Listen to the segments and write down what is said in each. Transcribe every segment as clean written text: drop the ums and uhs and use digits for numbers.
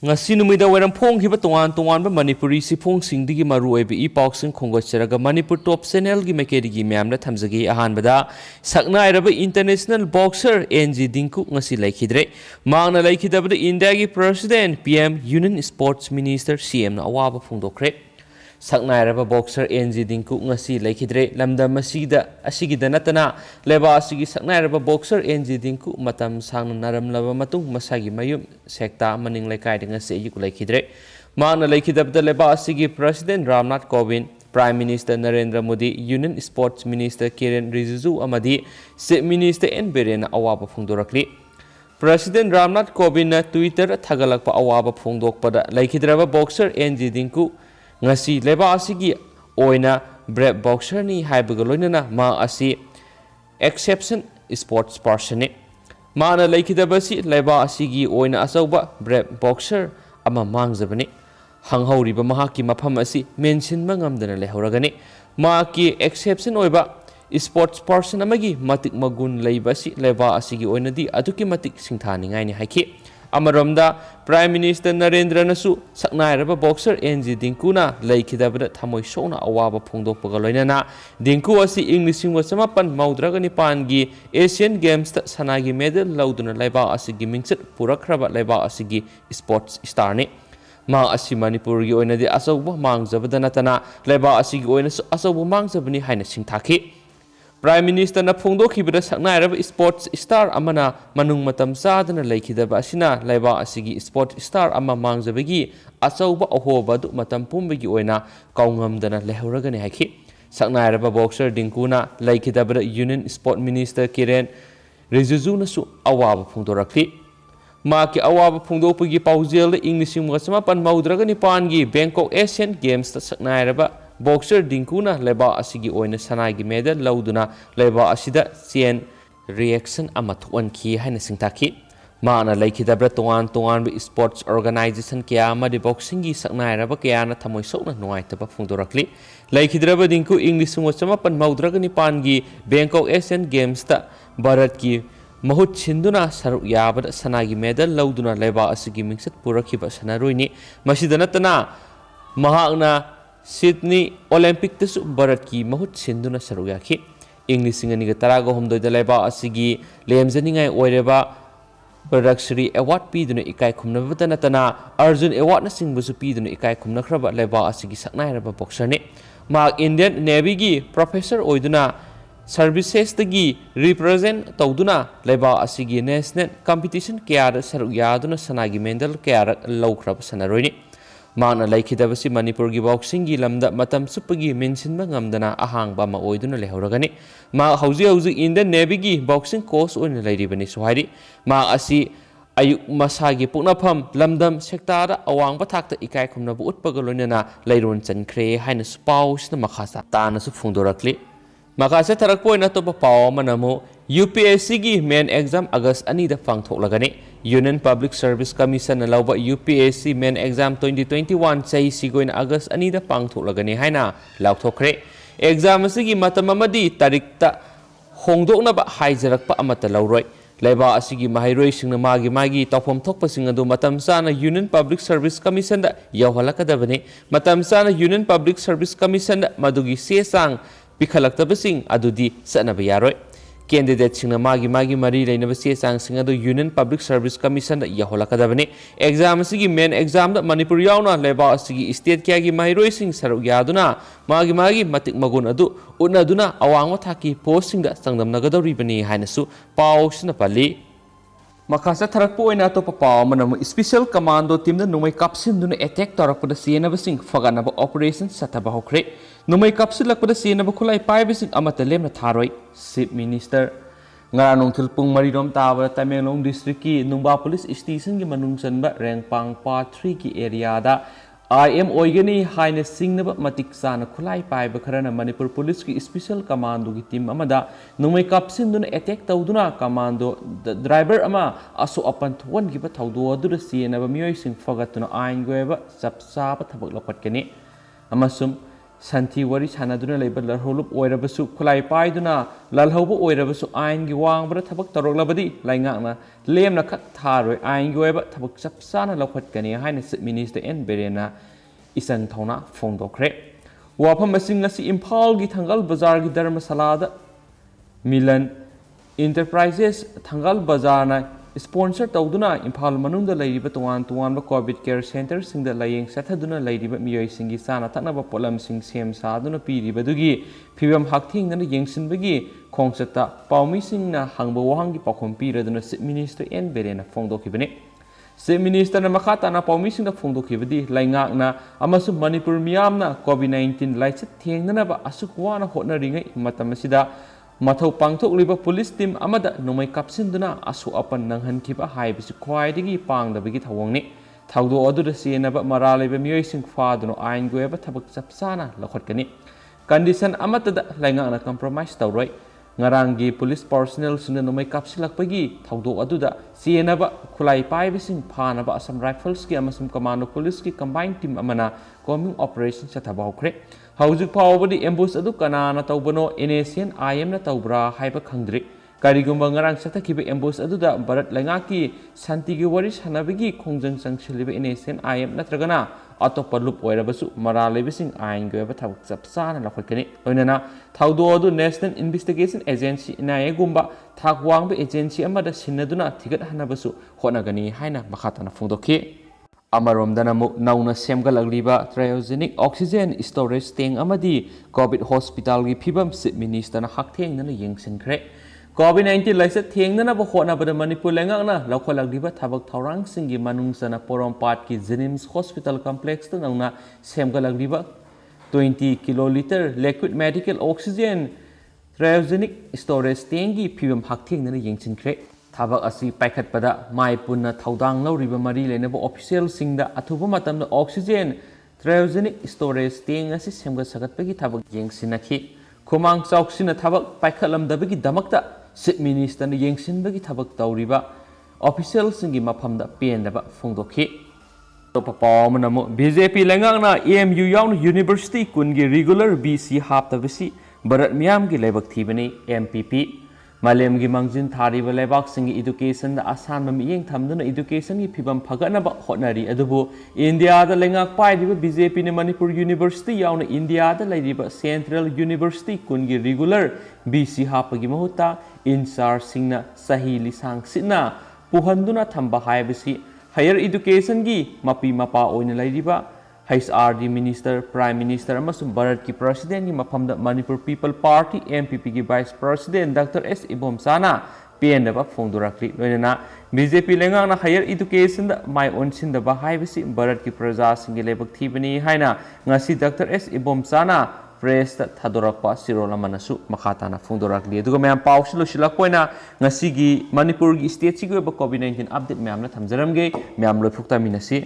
ngasi numida waram phong hiba tongan ba manipuri sifong singdigi maru oibi I pausing khongocharaga manipur top channel gi mekeri gi myamna thamjagi ahan bada sakna iraba international boxer NG Dinku ngasi laikhidre mangna laikhidabda India gi president PM Union Sports Minister CM na awaba phongdokre sakna iraba boxer NG Dinku ngasi laikhidre lamda masida asigida natana leba asigi sakna iraba boxer NG Dinku matam sang naram laba matung masagi mayum sekta maning laikai dengan sejuk laikhidre mangna laikhidabda leba asigi president Ramnath Kovind Prime Minister Narendra Modi Union Sports Minister Kiren Rijiju amadi Chief Minister N Biren awaba phongdorakli President Ramnath Kovind na Twitter thagalakpa awaba phongdokpada laikhidraba boxer NG Dinku ngasi leba asigi oina brave boxer ni haibaga loinana ma asi exception sports person ni mana laikhidaba si leba asigi oina asauba brave boxer ama mangjabani hanghauriba mahaki mafam asi mention mangamdana lehoragani ma ki exception oiba sports person amagi matik magun leiba si leba asigi oina di aduki matik singthani ngai ni haiki amaromda Prime Minister Narendra nasu saknairaba boxer NG Dinku na laikhidabada thamoi sona awaba phongdokpaga loinana Dinku asi English wasamapan maudragani pangi Asian Games ta sanagi medal lauduna laiba asigi mingset purakhraba laiba asigi sports star ni ma asi Manipur gi oina di asauba mangjabada natana laiba asigi oina asauba mangjabani haina singthaki Prime Minister na phongdokhibada saknairaba sports star amana manung matam sadana laikhidaba asina laiba asigi sports star ama mangjabagi achauba ahoba du matam pumbagi oina kaungamdana lehoragani haiki saknairaba boxer Dinkuna laikhidaba Union Sport Minister Kiren Rijiju nasu awaba phongdorakli maki awaba phongdokpagi paujel English wasamapan maudragani pangi Bangkok Asian Games ta saknairaba boxer Dinkuna leba asigi oina sanagi medal lauduna leba asida chain reaction ama thuanki haina singthaki mana laikhidabra tongan sports organization kya amadi boxing gi saknairaba kya na thamoi sokna nuaitaba phongdorakli laikhidraba Dinku English wasamapan maudragani pangi Bangkok Asian Games ta Bharat ki mahut chinduna saru yabada sanagi medal lauduna leba asigi mingsat purakhiba sanaroini masidanatana mahakna Sydney Olympic tasu Bharat ki mahut sinduna saruyaki English singani ga tarago homdoi da laiba asigi lemjaningai oireba Bharakshri award piduna ikai khumnabata natana Arjun award na singbusu piduna ikai khumnakraba laiba asigi saknairaba boxer ni ma Indian Navy gi professor oiduna services tagi represent tawduna laiba asigi national competition kya saruyaduna sanagi medal kya lawkraba sanaroini mana laikhidabasi Manipur gi boxing gi lamda matam supagi mention ba ngamdana ahang ba ma oiduna lehoragani ma hauji Indian Navy gi boxing course on lairibani sohari ma asi ayuk masagi puknafam lamdam sektara awang pathakta ikai khumna bu utpaga loinana lairon chankhre haina spau sna makhasa tana su phungdorakli makase tharakpoina to paw manamu UPSC gi main exam August 2 da pangthoklagani Union Public Service Commission na lauba UPSC main exam 2021 chai sigoin August 2 da pangthoklagani haina laukthokre exam asigi matam amadi tarikta hongdokna ba haijarakpa amata lauroi laiba asigi mahairoi singna magi tawphom thokpasing adu matam sana Union Public Service Commission da yawhalakadabani matam sana Union Public Service Commission da madugi sesang pikhalaktabasing adudi sanaba yaroi candidate singna magi mari leinaba sesang sing adu Union Public Service Commission da yaholakadabani exam asigi main exam da Manipur yauna leba asigi state kya gi mairoi sing saru yaduna magi matik magun adu unaduna awangwa thaki posting da sangdamnagadori bani hainasu pausna pali Makasa tharakpo oina to papaw manamu special commando team da numai kapsinduna attack torakpada sienaba sing faganaba operation sataba hokre numai kapsilakpada sienaba khulai paibasing amata lemna tharoi Chief Minister ngaranong thilpung marirom tawa Tamenglong district ki Nungba police station gi manung chanba Rengpang part 3 ki area da IM oigani haina singnaba matik sana khulai paiba kharana Manipur police ki special commando gi team amada numai kapsinduna attack tawduna commando driver ama aso apan thon gi ba thawdo adura sienaba mioi sing fagatuna ain goeba sapsa ba thabak lopat kani amasum santhi wari sanaduna leiba lalholup oirabasu khulai paiduna lalhobu oirabasu ain gi wangbra thabak taroglabadi laingakna lemna khak tharoi ain gi oiba thabak chapsana lokhatkani haina Chief Minister N Birena isang thona phongdokre wafam masing ngasi Imphal gi Thangal Bazar gi Dharmasalada Milan Enterprises Thangal Bazar na sponsor tawduna Imphal manungda leiriba tuan COVID care center singda layeng sathaduna leiriba miyoi singi sana taknaba polam sing sem saduna piriba dugi phibam hakthing na yengsinbagi khongsata paumi singna hangba wahangi pakhom piraduna Chief Minister N Birena phongdokibani Chief Minister na makata na paumi singda phongdokibadi laingakna amasu Manipur miyamna COVID-19 laichat thengnanaba asukwana hotnaringai matamasida Mathau pangthokliba police team amada nomai kapsinduna asu apan nanghankiba haibisi khwaidigi pangdabagi thawangni thawdo aduda senaba maraleba miyoising faduna ain goeba thabak chapsana lakhotkani condition amatada laingakna compromise tawroi ngarangi police personnel sina nomai kapsilakpagi thawdo aduda senaba khulai paibising phanaba Assam Rifles ki amasum commando police ki combined team amana combing operation chathabaukhre Haujuk Pawbadi ambush adu kanana tawbano NACN IM na tawbra haiba khangdri karigumba ngarang sathakiba ambush adu da Bharat Laingaki Santigi wari sanabigi khongjang changchiliba NACN IM natragana atopa loop oirabasu maralebising ain goeba thabak chapsana lakhotkani oinana thawdo adu National Investigation Agency NIA gumba thagwangba agency amada sinaduna thigat hanabasu honagani haina makhatana phongdokhi Amaromdanamu nauna semgalagriba cryogenic oxygen storage tank amadi COVID hospital gi phibam Chief Minister na hakthengna yengsinkre COVID-19 laisa thengna ba hona ba Manipur lengakna lokholagriba thabak thorang singi manungsana Porompat ki Jenims Hospital Complex ta nauna semgalagriba 20 kiloliter liquid medical oxygen cryogenic storage tank gi phibam hakthengna yengsinkre Thabak asi paikhat pada mai punna thaudang lauriba mari lenaba official singda athuba matamda oxygen cryogenic storage tank asi semga sagatpagi thabak yengsinakhi khumang chauksina thabak paikhalamdabagi damakta Chief Minister na yengsinbagi thabak tauriba official singi maphamda pendaba phongdokhi topapawmanamu BJP lengangna AMU yawn University kungi regular BC haptabasi Bharat miyam gi lebak thibani MPP Malem gi mangjin thariba lebak singi education da asan miyeng thamduna education gi phibam phaganaba hotnari adubu India da lengak paidiba BJP ne Manipur University yauna India da leiriba Central University kungi regular BC hapagi mahuta insar singna sahi lisang sina puhanduna thamba haibasi higher education gi mapi mapa oina leiriba HRD Minister, Prime Minister amasum Bharat ki President ki mafamda Manipur People Party MPP ki Vice President Dr. S. Ibomsana PNW phongdorakli loinana BJP lengangna higher education da mai onsin da bahaibisi Bharat ki praja singi lebak thibani haina ngasi Dr. S. Ibomsana press ta thadorakpa sirolamanasu makhatana phongdorakli aduga mayam pawsilu silakpoina ngasi gi Manipur gi state si go COVID-19 update mayam na thamjaramge mayam loifukta minasi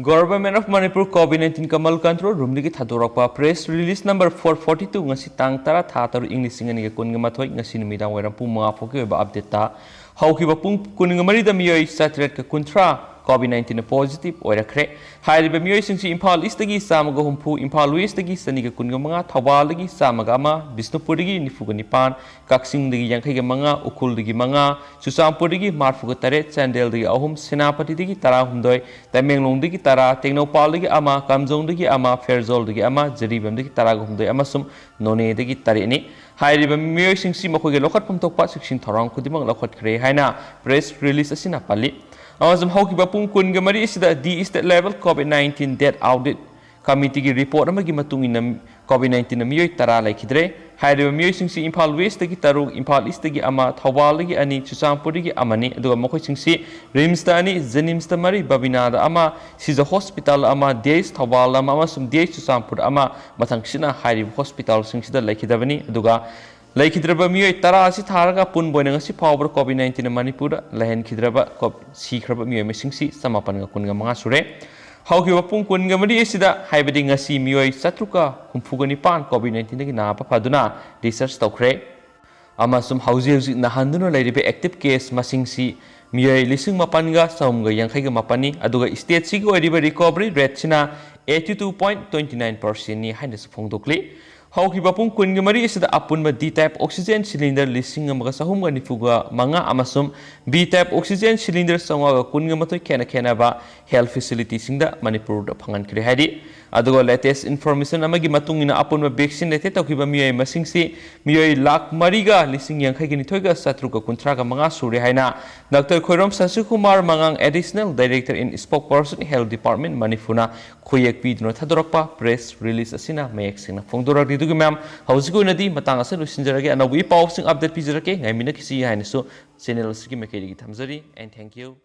Government of Manipur COVID-19 Kamal Control Room digi thadorokpa press release number 442 ngasi tang tara tha taru English singani ge kunga mathoi ngasi numidang wairam pung mga phoki ba update ta haukiba pung kunga mari da miyoi satret ka kuntra COVID-19 positive oirakre hairiba miyoi singsi Imphal East dagi samaga humpu Imphal West dagi saniga kunga mga Thawal dagi samaga ama Bisnupur dagi nifuga nipan Kaksing dagi yangkai ga mga Ukul dagi mga Susampur dagi marfuga taret Chandel dagi ahum Senapati dagi tara humdoi Tamenglong dagi tara Teknopal dagi ama Kamjong dagi ama Ferzol dagi ama Jaribam dagi tara humdoi amasum None dagi tareni hairiba miyoi singsi makoge lokhat pumtokpa section thorang khudimang lokhat khre haina press release asina pali Amazam haukiba pung kunga mari isida D state level COVID-19 death audit committee gi report amagi matungina COVID-19 na miyoi tara laikhidre hairiba miyoi singsi Imphal West dagi taruk Imphal East dagi ama Thawal dagi ani Chusampur dagi amani aduga makoi singsi Rims ta ani Jenims ta mari Babina da ama Siza hospital ama Deis Thawal ama amasum Deis Chusampur ama mathangsina hairiba hospital singsida laikhidabani aduga Laikhidraba miyoi tara asi tharaga pun boina ngasi phawbra COVID-19 na Manipur lahen khidraba sikhraba miyoi mesingsi samapan ga kunga mga sure haukiba pung kunga mari esida haibadi ngasi miyoi satruka humfuga nipan COVID-19 dagi na pa phaduna research tawkhre amasum hauji nahanduna lairibe active case masingsi miyoi lising mapanga saumga yangkhai ga mapani aduga state si go riba recovery rate sina 82.29% ni hainasु phongdokli haukiba pung kungi mari isida apunba D type oxygen cylinder lising amaga sahumga nifuga manga amasum B type oxygen cylinder sangaga kunga matoi khena ba health facility singda Manipur da phangan kri hadi adugo latest information amagi matungina apunba vaccine lete tokiba miyai masingsi miyai lakh mariga lising yankhai gi nithoiga satruka kunthra ga manga suri haina Dr. Khoirom Sansu Kumar Mangang additional director in spokesperson health department Manipuna khoyek pi dino thadorakpa press release asina mayek singna phongdorak didugi ma'am hausigo nadi matang asa lusinjarage anawi paw sing update pizarake ngaimina kisi haina so channel sigi mekeri gi thamjari and thank you